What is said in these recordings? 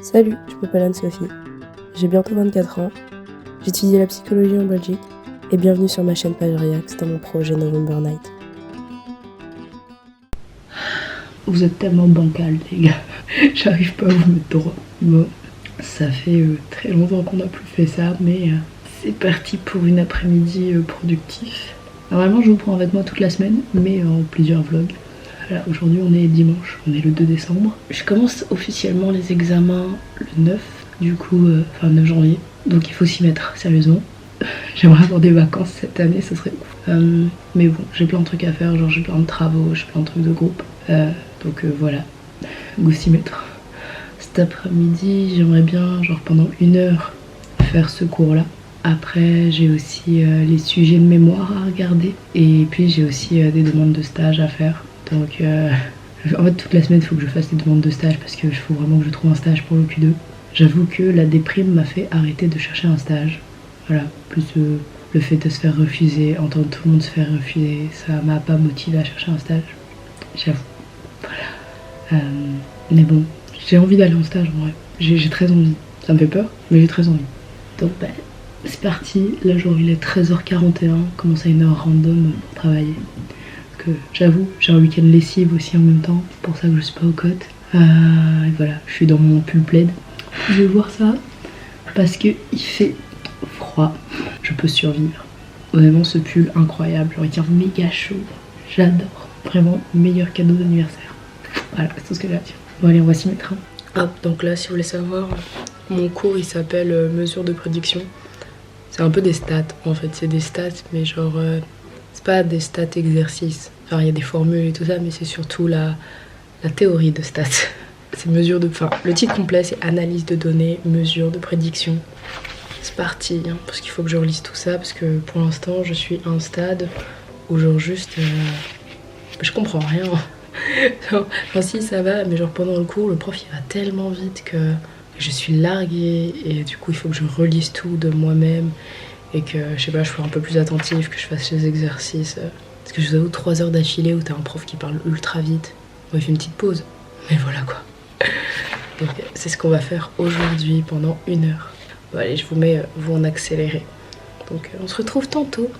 Salut, je m'appelle Anne-Sophie. J'ai bientôt 24 ans. J'étudie la psychologie en Belgique et bienvenue sur ma chaîne Page React dans mon projet November Night. Vous êtes tellement bancal les gars, j'arrive pas à vous mettre droit. Bon, ça fait très longtemps qu'on n'a plus fait ça, mais c'est parti pour une après-midi productif. Normalement je vous prends avec moi toute la semaine, mais en plusieurs vlogs. Voilà, aujourd'hui on est dimanche, on est le 2 décembre. Je commence officiellement les examens le 9, du coup, enfin 9 janvier. Donc il faut s'y mettre, sérieusement. J'aimerais avoir des vacances cette année, ça serait ouf. Mais bon, j'ai plein de trucs à faire, genre j'ai plein de travaux, j'ai plein de trucs de groupe. Donc voilà, go s'y mettre. Cet après-midi, j'aimerais bien, genre pendant 1 heure, faire ce cours-là. Après, j'ai aussi les sujets de mémoire à regarder. Et puis j'ai aussi des demandes de stage à faire. Donc en fait, toute la semaine, il faut que je fasse des demandes de stage parce qu'il faut vraiment que je trouve un stage pour le Q2. J'avoue que la déprime m'a fait arrêter de chercher un stage. Voilà, plus le fait de se faire refuser, entendre tout le monde se faire refuser, ça m'a pas motivé à chercher un stage. J'avoue. Voilà. Mais bon, j'ai envie d'aller en stage en vrai. J'ai très envie. Ça me fait peur, mais j'ai très envie. Donc bah, c'est parti. Là, genre, il est 13h41. Commence à 1h random pour travailler. Parce que j'avoue, j'ai un week-end lessive aussi en même temps. C'est pour ça que je suis pas au cotes. Et voilà, je suis dans mon pull plaid. Je vais voir ça parce que il fait froid. Je peux survivre. Honnêtement, ce pull incroyable. Genre, il tient méga chaud. J'adore. Vraiment, meilleur cadeau d'anniversaire. Voilà, c'est tout ce que j'ai à dire. Bon allez, on va s'y mettre. Hop, donc là, si vous voulez savoir, mon cours il s'appelle mesure de prédiction. C'est un peu des stats en fait, c'est des stats, mais genre, c'est pas des stats exercices. Enfin, il y a des formules et tout ça, mais c'est surtout la théorie de stats. C'est mesure de. Enfin, le titre complet c'est analyse de données, mesure de prédiction. C'est parti, hein, parce qu'il faut que je relise tout ça, parce que pour l'instant, je suis à un stade où genre juste. Je comprends rien. Enfin si ça va, mais genre pendant le cours le prof il va tellement vite que je suis larguée et du coup il faut que je relise tout de moi-même et que je sais pas, je sois un peu plus attentive, que je fasse les exercices, parce que je vous avoue 3 heures d'affilée où t'as un prof qui parle ultra vite, bon il fait une petite pause, mais voilà quoi. Donc c'est ce qu'on va faire aujourd'hui pendant 1 heure. Bon allez, je vous mets vous en accéléré, donc on se retrouve tantôt.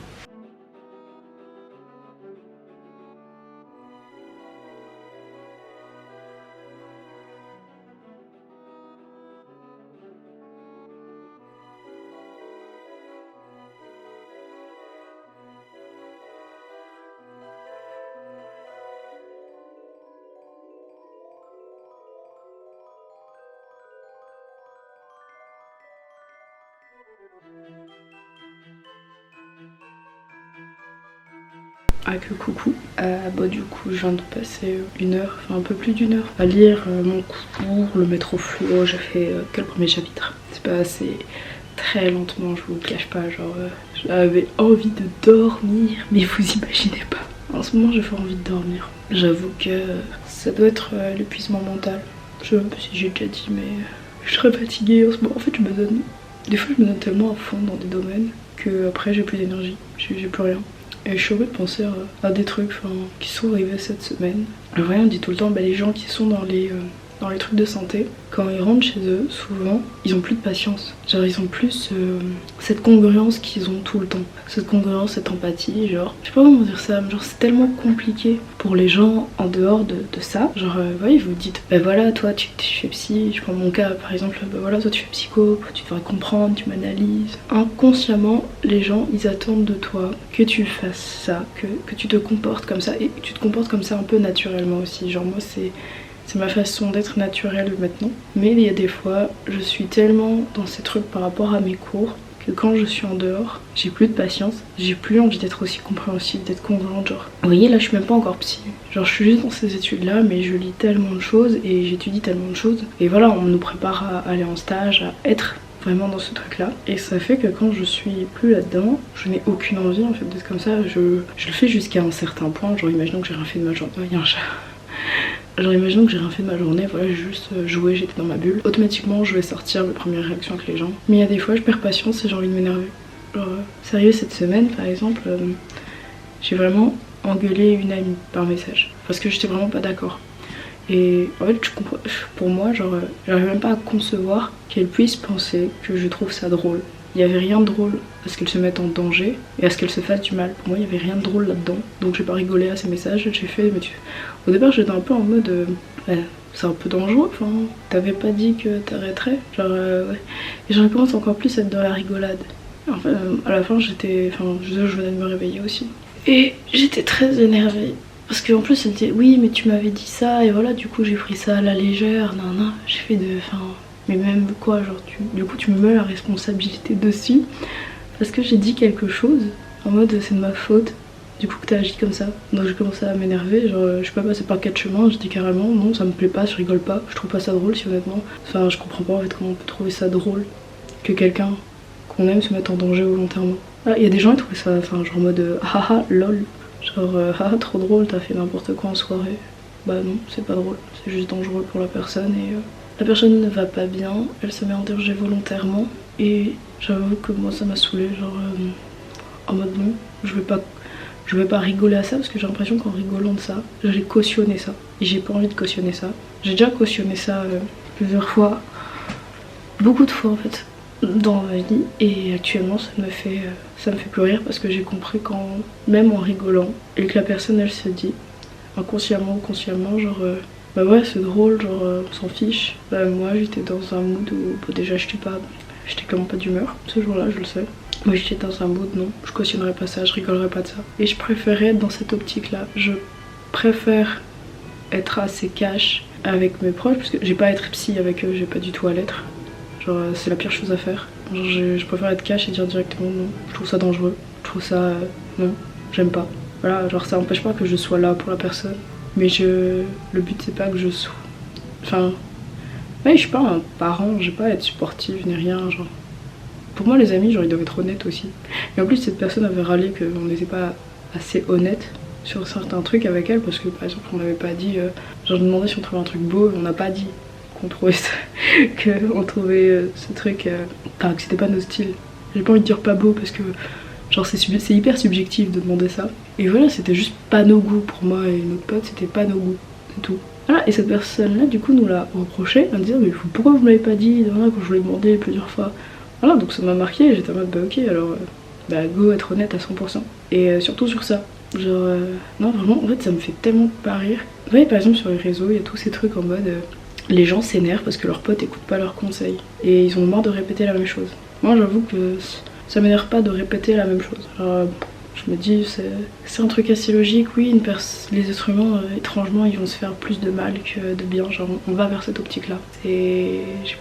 Ah que coucou. Bah du coup je viens de passer 1 heure, enfin un peu plus d'1 heure à lire mon cours, le mettre au fluo. J'ai fait que le premier chapitre. C'est pas assez, très lentement, je vous le cache pas, genre j'avais envie de dormir, mais vous imaginez pas. En ce moment j'ai fort envie de dormir. J'avoue que ça doit être l'épuisement mental. Je sais même pas si j'ai déjà dit, mais je serais fatiguée en ce moment. En fait des fois je me donne tellement à fond dans des domaines que après j'ai plus d'énergie, j'ai plus rien. Et je suis obligée de penser à des trucs qui sont arrivés cette semaine. Rien, on dit tout le temps, les gens qui sont dans les trucs de santé, quand ils rentrent chez eux, souvent, ils ont plus de patience. Genre, ils ont plus cette congruence qu'ils ont tout le temps. Cette congruence, cette empathie, genre, je sais pas comment dire ça, mais genre, c'est tellement compliqué pour les gens en dehors de ça. Genre, ouais, vous dites, voilà, toi, tu fais psy, je prends mon cas, par exemple, voilà, toi, tu fais psycho, tu devrais comprendre, tu m'analyses. Inconsciemment, les gens, ils attendent de toi que tu fasses ça, que tu te comportes comme ça, et que tu te comportes comme ça un peu naturellement aussi. Genre, moi, c'est ma façon d'être naturelle maintenant. Mais il y a des fois, je suis tellement dans ces trucs par rapport à mes cours que quand je suis en dehors, j'ai plus de patience, j'ai plus envie d'être aussi compréhensive, d'être convaincante, genre. Vous voyez, là je suis même pas encore psy. Genre je suis juste dans ces études là, mais je lis tellement de choses et j'étudie tellement de choses. Et voilà, on nous prépare à aller en stage, à être vraiment dans ce truc là. Et ça fait que quand je suis plus là-dedans, je n'ai aucune envie en fait d'être comme ça. Je le fais jusqu'à un certain point, genre imaginons que j'ai rien fait de ma journée. Il y a un chat. Genre imaginons que j'ai rien fait de ma journée, voilà, j'ai juste joué, j'étais dans ma bulle. Automatiquement je vais sortir mes premières réactions avec les gens. Mais il y a des fois je perds patience et j'ai envie de m'énerver. Genre sérieux, cette semaine par exemple, j'ai vraiment engueulé une amie par message. Parce que j'étais vraiment pas d'accord. Et en fait, pour moi, genre, j'arrive même pas à concevoir qu'elle puisse penser que je trouve ça drôle. Il n'y avait rien de drôle à ce qu'elle se mette en danger et à ce qu'elle se fasse du mal. Pour moi, il n'y avait rien de drôle là-dedans. Donc j'ai pas rigolé à ces messages. J'ai fait, au départ, j'étais un peu en mode, c'est un peu dangereux. Enfin, t'avais pas dit que t'arrêterais. Genre, ouais. Et je recommence encore plus à être dans la rigolade. Enfin, à la fin, je venais de me réveiller aussi. Et j'étais très énervée. Parce qu'en plus, elle disait, oui, mais tu m'avais dit ça. Et voilà, du coup, j'ai pris ça à la légère. Nan, j'ai fait mais même quoi, genre du coup tu me mets la responsabilité dessus parce que j'ai dit quelque chose en mode c'est de ma faute du coup que t'as agi comme ça. Donc j'ai commencé à m'énerver, genre je suis pas passée par 4 chemins, je dis carrément non ça me plaît pas, je rigole pas, je trouve pas ça drôle si honnêtement. Enfin je comprends pas en fait comment on peut trouver ça drôle que quelqu'un qu'on aime se mette en danger volontairement. Ah, il y a des gens qui trouvent ça, enfin genre en mode haha lol, genre haha trop drôle, t'as fait n'importe quoi en soirée. Bah non, c'est pas drôle, c'est juste dangereux pour la personne et la personne ne va pas bien, elle se met en danger volontairement et j'avoue que moi ça m'a saoulée, genre en mode non, je vais pas rigoler à ça parce que j'ai l'impression qu'en rigolant de ça, j'ai cautionné ça et j'ai pas envie de cautionner ça. J'ai déjà cautionné ça plusieurs fois, beaucoup de fois en fait dans ma vie et actuellement ça me fait plus rire parce que j'ai compris quand même en rigolant et que la personne elle se dit inconsciemment ou consciemment genre bah ouais c'est drôle, genre on s'en fiche. Bah moi j'étais dans un mood où bah, déjà j'étais clairement pas d'humeur ce jour-là, je le sais. Moi j'étais dans un mood non, je cautionnerais pas ça, je rigolerais pas de ça. Et je préférais être dans cette optique-là. Je préfère être assez cash avec mes proches parce que j'ai pas à être psy avec eux, j'ai pas du tout à l'être. Genre c'est la pire chose à faire. Genre je préfère être cash et dire directement non, je trouve ça dangereux, je trouve ça non, j'aime pas. Voilà, genre ça empêche pas que je sois là pour la personne. Mais le but c'est pas que je sois... Enfin... Ouais, je suis pas un parent, j'ai pas à être supportive ni rien, genre... Pour moi les amis, genre ils doivent être honnêtes aussi. Et en plus cette personne avait râlé qu'on n'était pas assez honnête sur certains trucs avec elle parce que par exemple on n'avait pas dit... genre je me demandais si on trouvait un truc beau et on n'a pas dit qu'on trouvait ça... qu'on trouvait ce truc... Enfin que c'était pas nos styles. J'ai pas envie de dire pas beau parce que... Genre c'est hyper subjectif de demander ça. Et voilà, c'était juste pas nos goûts pour moi et notre pote, c'était pas nos goûts, c'est tout. Voilà, et cette personne-là, du coup, nous l'a reproché en disant mais pourquoi vous me l'avez pas dit voilà, quand je vous l'ai demandé plusieurs fois. Voilà, donc ça m'a marqué, j'étais en mode bah ok, alors bah go être honnête à 100%. Et surtout sur ça, genre non vraiment, en fait ça me fait tellement pas rire. Vous voyez par exemple sur les réseaux, il y a tous ces trucs en mode les gens s'énervent parce que leurs potes écoutent pas leurs conseils. Et ils ont marre de répéter la même chose. Moi j'avoue que... ça m'énerve pas de répéter la même chose. Alors, je me dis, c'est un truc assez logique, oui, les êtres humains, étrangement, ils vont se faire plus de mal que de bien, genre on va vers cette optique-là. Et j'ai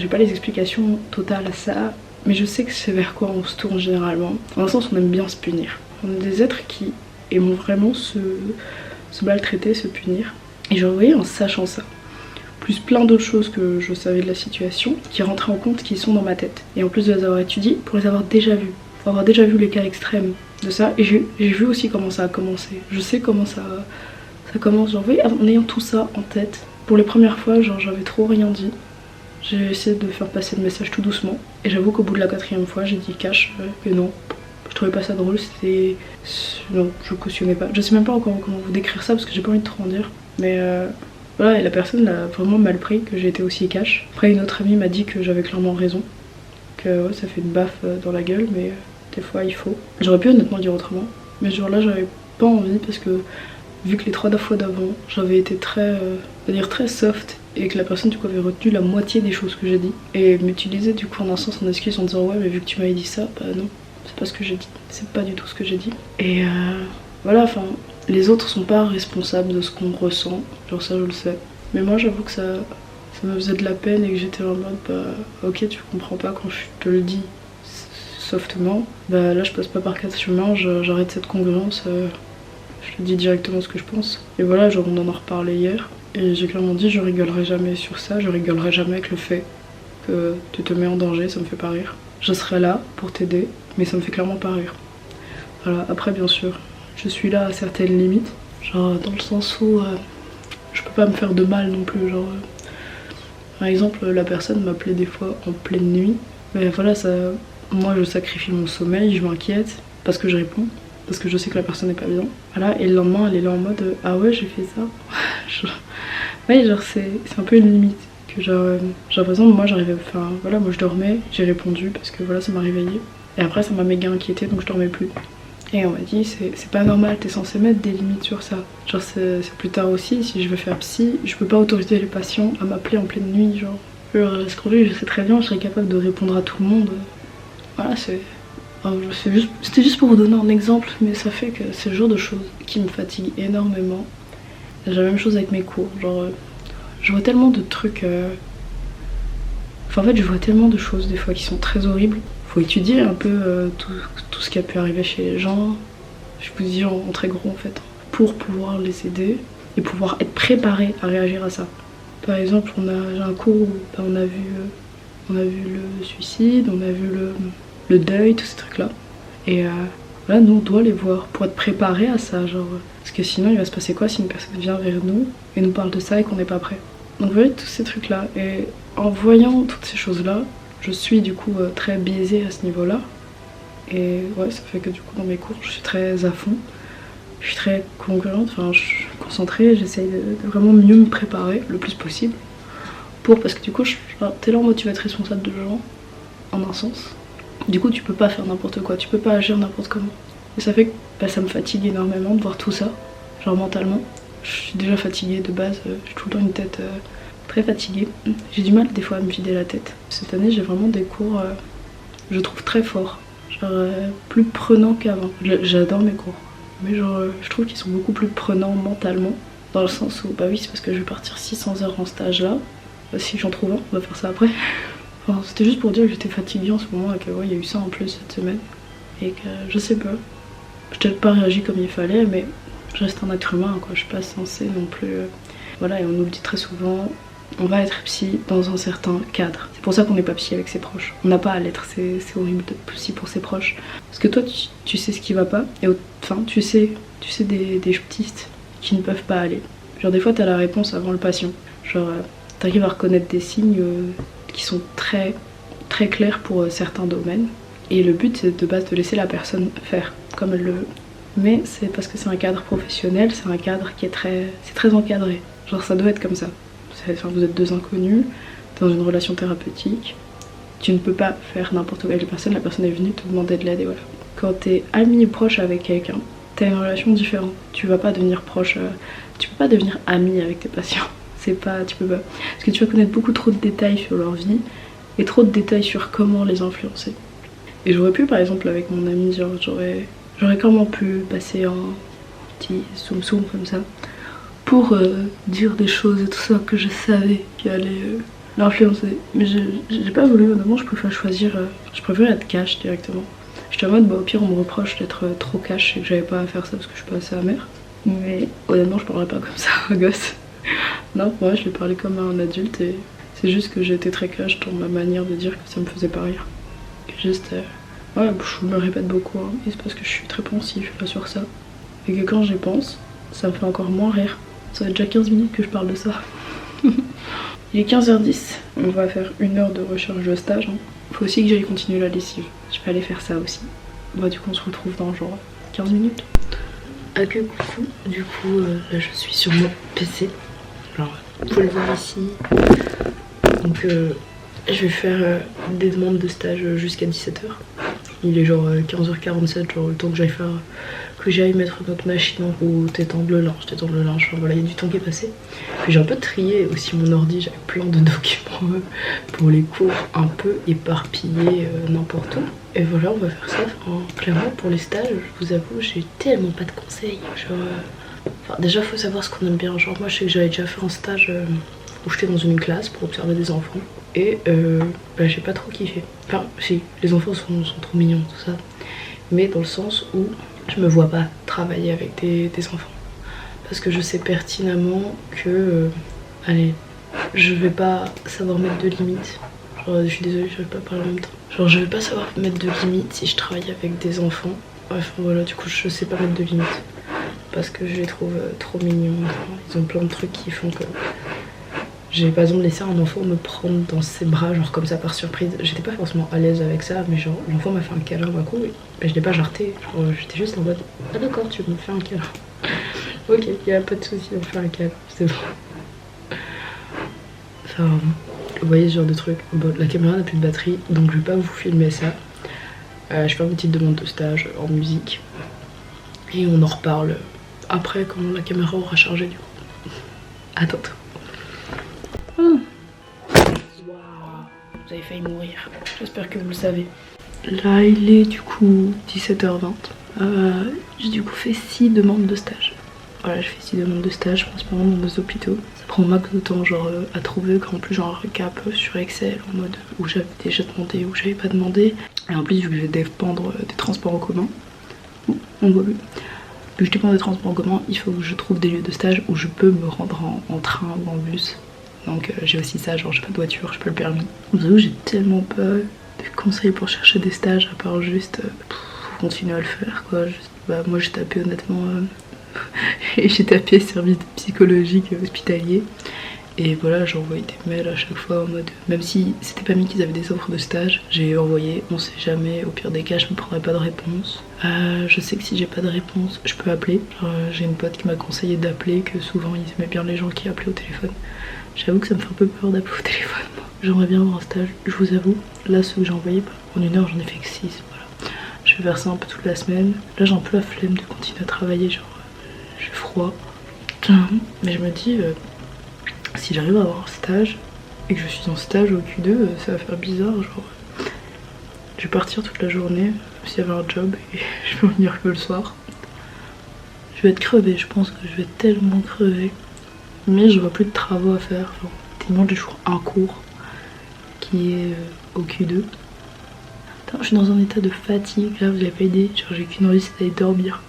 pas les explications totales à ça, mais je sais que c'est vers quoi on se tourne généralement. Dans un sens, on aime bien se punir. On est des êtres qui aiment vraiment se maltraiter, se punir. Et je voyais en sachant ça, plus plein d'autres choses que je savais de la situation qui rentraient en compte, qui sont dans ma tête. Et en plus de les avoir étudiées, pour les avoir déjà vues. Pour avoir déjà vu les cas extrêmes de ça. Et j'ai vu aussi comment ça a commencé. Je sais comment ça commence. Genre, oui, en ayant tout ça en tête, pour les premières fois, genre j'avais trop rien dit. J'ai essayé de faire passer le message tout doucement. Et j'avoue qu'au bout de la 4e fois, j'ai dit cash que non. Je trouvais pas ça drôle, c'était... Non, je cautionnais pas. Je sais même pas encore comment vous décrire ça parce que j'ai pas envie de trop en dire. Mais voilà, et la personne l'a vraiment mal pris que j'ai été aussi cash. Après une autre amie m'a dit que j'avais clairement raison. Que ouais, ça fait une baffe dans la gueule, mais des fois il faut. J'aurais pu honnêtement dire autrement. Mais ce jour-là j'avais pas envie parce que vu que les 3 fois d'avant j'avais été très soft et que la personne du coup avait retenu la moitié des choses que j'ai dit et m'utilisait du coup en un sens en excuse en disant ouais mais vu que tu m'avais dit ça, bah non, c'est pas ce que j'ai dit. C'est pas du tout ce que j'ai dit. Et voilà, enfin... Les autres sont pas responsables de ce qu'on ressent, genre ça je le sais. Mais moi j'avoue que ça me faisait de la peine et que j'étais en mode bah ok tu comprends pas quand je te le dis softement. Bah là je passe pas par 4 chemins, j'arrête cette congruence, je te dis directement ce que je pense. Et voilà, genre on en a reparlé hier et j'ai clairement dit je rigolerai jamais sur ça, je rigolerai jamais avec le fait que tu te mets en danger, ça me fait pas rire. Je serai là pour t'aider mais ça me fait clairement pas rire. Voilà, après bien sûr je suis là à certaines limites, genre dans le sens où je peux pas me faire de mal non plus, genre par exemple la personne m'appelait des fois en pleine nuit, mais voilà ça, moi je sacrifie mon sommeil, je m'inquiète parce que je réponds, parce que je sais que la personne n'est pas bien, voilà, et le lendemain elle est là en mode ah ouais j'ai fait ça, Ouais, genre c'est un peu une limite. Que genre, j'ai l'impression que moi j'arrivais, enfin voilà, moi je dormais, j'ai répondu parce que voilà, ça m'a réveillée. Et après ça m'a méga inquiétée donc je dormais plus. Et on m'a dit c'est pas normal, t'es censé mettre des limites sur ça. Genre c'est plus tard aussi, si je veux faire psy, je peux pas autoriser les patients à m'appeler en pleine nuit, genre. Ce qu'aujourd'hui je sais très bien, je serais capable de répondre à tout le monde. Voilà, c'était juste pour vous donner un exemple, mais ça fait que c'est le genre de choses qui me fatiguent énormément. J'ai la même chose avec mes cours, genre je vois tellement de trucs. Enfin, en fait, je vois tellement de choses des fois qui sont très horribles. Faut étudier un peu tout ce qui a pu arriver chez les gens. Je vous dis en très gros en fait, pour pouvoir les aider et pouvoir être préparé à réagir à ça. Par exemple, j'ai un cours où on a vu le suicide, on a vu le deuil, tous ces trucs-là. Et là, nous, on doit les voir pour être préparé à ça, genre. Parce que sinon, il va se passer quoi si une personne vient vers nous et nous parle de ça et qu'on n'est pas prêt. Donc, vous voyez, tous ces trucs-là. Et en voyant toutes ces choses-là, je suis du coup très biaisée à ce niveau-là. Et ouais, ça fait que du coup, dans mes cours, je suis très à fond. Je suis très concurrente, enfin, je suis concentrée, j'essaye de vraiment mieux me préparer le plus possible. Parce que du coup, t'es là en mode tu vas être responsable de gens, en un sens. Du coup, tu peux pas faire n'importe quoi, tu peux pas agir n'importe comment. Et ça fait que ça me fatigue énormément de voir tout ça, genre mentalement. Je suis déjà fatiguée de base, j'ai tout le temps une tête très fatiguée. J'ai du mal des fois à me vider la tête. Cette année, j'ai vraiment des cours, je trouve très forts, genre plus prenants qu'avant. J'adore mes cours, mais genre je trouve qu'ils sont beaucoup plus prenants mentalement. Dans le sens où, bah oui, c'est parce que je vais partir 600 heures en stage là. Si j'en trouve un, on va faire ça après. Enfin, c'était juste pour dire que j'étais fatiguée en ce moment et que ouais, il y a eu ça en plus cette semaine. Et que je sais pas, j'ai peut-être pas réagi comme il fallait, mais je reste un être humain quoi, je suis pas censée non plus. Voilà, et on nous le dit très souvent, on va être psy dans un certain cadre. C'est pour ça qu'on n'est pas psy avec ses proches. On n'a pas à l'être, c'est horrible d'être psy pour ses proches. Parce que toi, tu sais ce qui va pas, et enfin, tu sais des pistes qui ne peuvent pas aller. Genre des fois, t'as la réponse avant le patient. Genre, t'arrives à reconnaître des signes qui sont très, très clairs pour certains domaines. Et le but, c'est de base de laisser la personne faire comme elle le veut. Mais c'est parce que c'est un cadre professionnel, c'est un cadre qui est très encadré. Genre ça doit être comme ça. Enfin, vous êtes deux inconnus, dans une relation thérapeutique. Tu ne peux pas faire n'importe quoi avec la personne est venue te demander de l'aide et voilà. Quand t'es ami ou proche avec quelqu'un, t'as une relation différente. Tu vas pas devenir proche, tu peux pas devenir ami avec tes patients. Tu peux pas. Parce que tu vas connaître beaucoup trop de détails sur leur vie et trop de détails sur comment les influencer. Et j'aurais pu, par exemple, avec mon ami, genre, j'aurais clairement pu passer un petit soum-soum comme ça pour dire des choses et tout ça que je savais qui allaient l'influencer. Mais j'ai pas voulu, honnêtement, je préfère être cash directement. J'étais en mode, bah au pire, on me reproche d'être trop cash et que j'avais pas à faire ça parce que je suis pas assez amère. Mais honnêtement, je parlerais pas comme ça à un gosse. Non, moi, je lui parlais comme à un adulte et c'est juste que j'étais très cash dans ma manière de dire que ça me faisait pas rire. Juste, ouais, je me répète beaucoup, hein, et c'est parce que je suis très pensive sur ça. Et que quand j'y pense, ça me fait encore moins rire. Ça fait déjà 15 minutes que je parle de ça. Il est 15h10, on va faire 1 heure de recherche de stage. Hein. Faut aussi que j'aille continuer la lessive. Je vais aller faire ça aussi. Bah, du coup, on se retrouve dans genre 15 minutes. Ok, coucou. Du coup, là, je suis sur mon PC. Alors, vous pouvez le voir ici. Donc, je vais faire des demandes de stage jusqu'à 17h. Il est genre 15h47, genre le temps que j'aille mettre notre machine en route, étendre le linge, enfin voilà, il y a du temps qui est passé. Puis j'ai un peu trié aussi mon ordi, j'avais plein de documents pour les cours un peu éparpillés n'importe où. Et voilà, on va faire ça. Enfin, clairement pour les stages, je vous avoue, j'ai tellement pas de conseils. Genre, enfin, déjà faut savoir ce qu'on aime bien. Genre moi je sais que j'avais déjà fait un stage où j'étais dans une classe pour observer des enfants. Et bah, j'ai pas trop kiffé. Enfin, si, les enfants sont trop mignons, tout ça. Mais dans le sens où je me vois pas travailler avec des enfants. Parce que je sais pertinemment que, allez, je vais pas savoir mettre de limites. Genre, je suis désolée, je vais pas parler en même temps. Genre, je vais pas savoir mettre de limites si je travaille avec des enfants. Enfin voilà, du coup, je sais pas mettre de limites. Parce que je les trouve trop mignons. Ils ont plein de trucs qui font que... J'ai pas besoin de laisser un enfant me prendre dans ses bras, genre comme ça par surprise. J'étais pas forcément à l'aise avec ça, mais genre l'enfant m'a fait un câlin d'un coup et je l'ai pas jarté. Genre j'étais juste en mode ah d'accord, tu me fais un câlin. Ok, y a pas de souci, on fait un câlin, c'est bon. Enfin, vous voyez ce genre de truc. Bon, la caméra n'a plus de batterie, donc je vais pas vous filmer ça. Je fais une petite demande de stage en musique. Et on en reparle après quand la caméra aura chargé du coup. À tantôt. Waouh, vous avez failli mourir. J'espère que vous le savez. Là il est du coup 17h20. J'ai du coup fait 6 demandes de stage. Voilà, je fais 6 demandes de stage, principalement dans des hôpitaux. Ça prend max de temps genre à trouver, quand en plus j'ai un récap sur Excel en mode où j'avais déjà demandé, où j'avais pas demandé. Et en plus vu que je vais dépendre des transports en commun, on voit plus. Vu que je dépends des transports en commun, il faut que je trouve des lieux de stage où je peux me rendre en train ou en bus. Donc j'ai aussi ça, genre j'ai pas de voiture, j'ai pas le permis. Vous savez, j'ai tellement pas de conseils pour chercher des stages à part juste continuer à le faire quoi. Juste, moi j'ai tapé honnêtement et j'ai tapé service psychologique hospitalier. Et voilà, j'ai envoyé des mails à chaque fois en mode, même si c'était pas mis qu'ils avaient des offres de stage, j'ai envoyé, on sait jamais, au pire des cas je me prendrai pas de réponse. Je sais que si j'ai pas de réponse, je peux appeler. J'ai une pote qui m'a conseillé d'appeler, que souvent ils aimaient bien les gens qui appelaient au téléphone. J'avoue que ça me fait un peu peur d'appeler au téléphone moi. J'aimerais bien avoir un stage, je vous avoue. Là ceux que j'ai envoyés, en 1 heure j'en ai fait que 6, voilà. Je vais faire ça un peu toute la semaine. Là j'ai un peu la flemme de continuer à travailler, genre j'ai froid. Mais je me dis... si j'arrive à avoir un stage et que je suis en stage au Q2, ça va faire bizarre, genre je vais partir toute la journée s'il y avait un job et je peux venir que le soir. Je vais être crevée, je pense que je vais être tellement crevée. Mais je vois plus de travaux à faire, genre tellement j'ai toujours un cours qui est au Q2. Attends, je suis dans un état de fatigue, là vous avez pas idée, genre j'ai qu'une envie c'est d'aller dormir.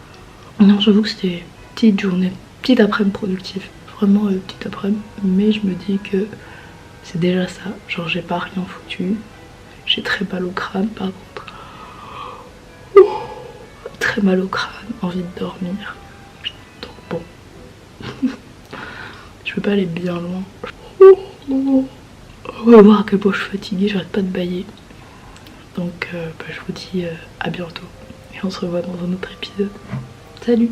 Non, j'avoue que c'était une petite journée, petite après-midi productive. Vraiment petite après-midi, mais je me dis que c'est déjà ça, genre j'ai pas rien foutu, j'ai très mal au crâne par contre, très mal au crâne, envie de dormir, donc bon, je peux pas aller bien loin, on va voir à quel point je suis fatiguée, j'arrête pas de bâiller, donc je vous dis à bientôt, et on se revoit dans un autre épisode, salut.